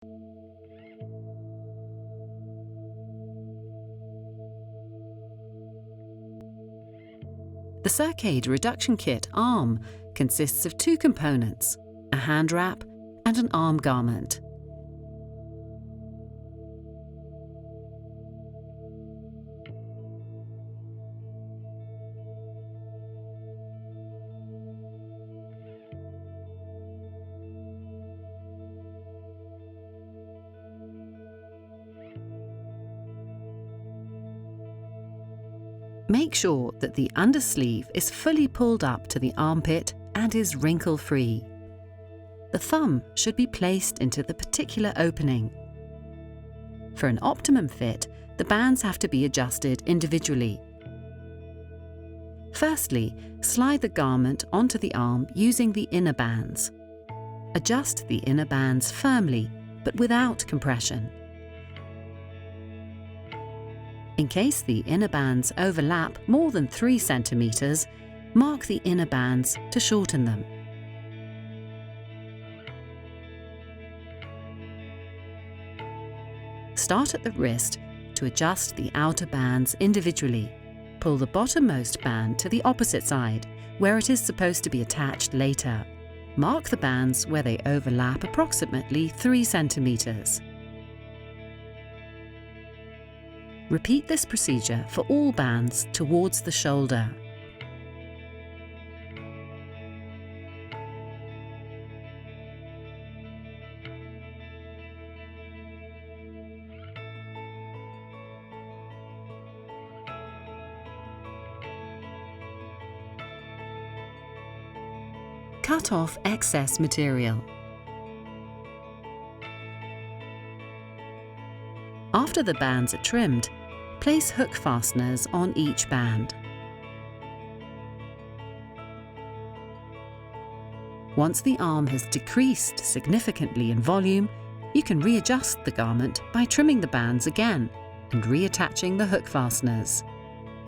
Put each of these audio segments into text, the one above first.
The circaid reduction kit arm consists of two components, a hand wrap and an arm garment. Make sure that the undersleeve is fully pulled up to the armpit and is wrinkle-free. The thumb should be placed into the particular opening. For an optimum fit, the bands have to be adjusted individually. Firstly, slide the garment onto the arm using the inner bands. Adjust the inner bands firmly, but without compression. In case the inner bands overlap more than 3 centimeters, mark the inner bands to shorten them. Start at the wrist to adjust the outer bands individually. Pull the bottommost band to the opposite side, where it is supposed to be attached later. Mark the bands where they overlap approximately 3 centimeters. Repeat this procedure for all bands towards the shoulder. Cut off excess material. After the bands are trimmed, place hook fasteners on each band. Once the arm has decreased significantly in volume, you can readjust the garment by trimming the bands again and reattaching the hook fasteners.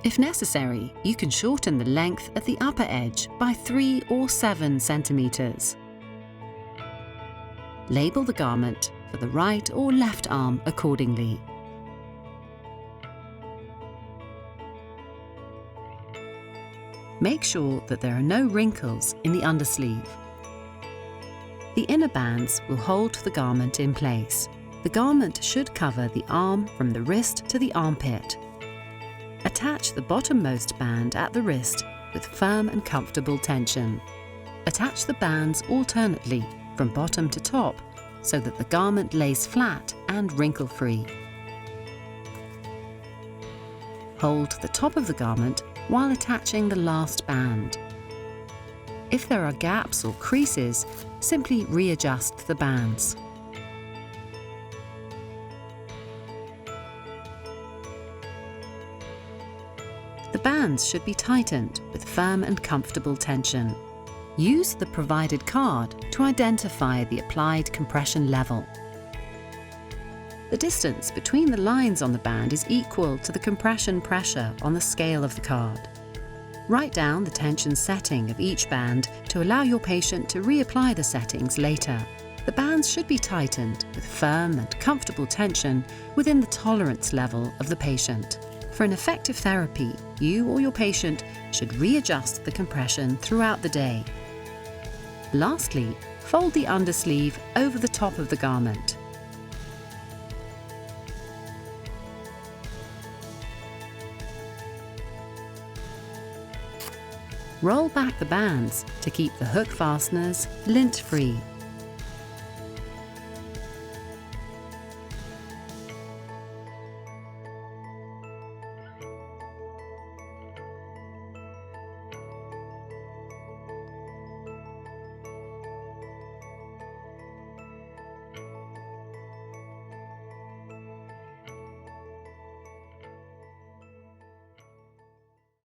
If necessary, you can shorten the length at the upper edge by 3 or 7 centimeters. Label the garment for the right or left arm accordingly. Make sure that there are no wrinkles in the undersleeve. The inner bands will hold the garment in place. The garment should cover the arm from the wrist to the armpit. Attach the bottommost band at the wrist with firm and comfortable tension. Attach the bands alternately from bottom to top so that the garment lays flat and wrinkle-free. Hold the top of the garment while attaching the last band. If there are gaps or creases, simply readjust the bands. The bands should be tightened with firm and comfortable tension. Use the provided card to identify the applied compression level. The distance between the lines on the band is equal to the compression pressure on the scale of the card. Write down the tension setting of each band to allow your patient to reapply the settings later. The bands should be tightened with firm and comfortable tension within the tolerance level of the patient. For an effective therapy, you or your patient should readjust the compression throughout the day. Lastly, fold the undersleeve over the top of the garment. Roll back the bands to keep the hook fasteners lint-free.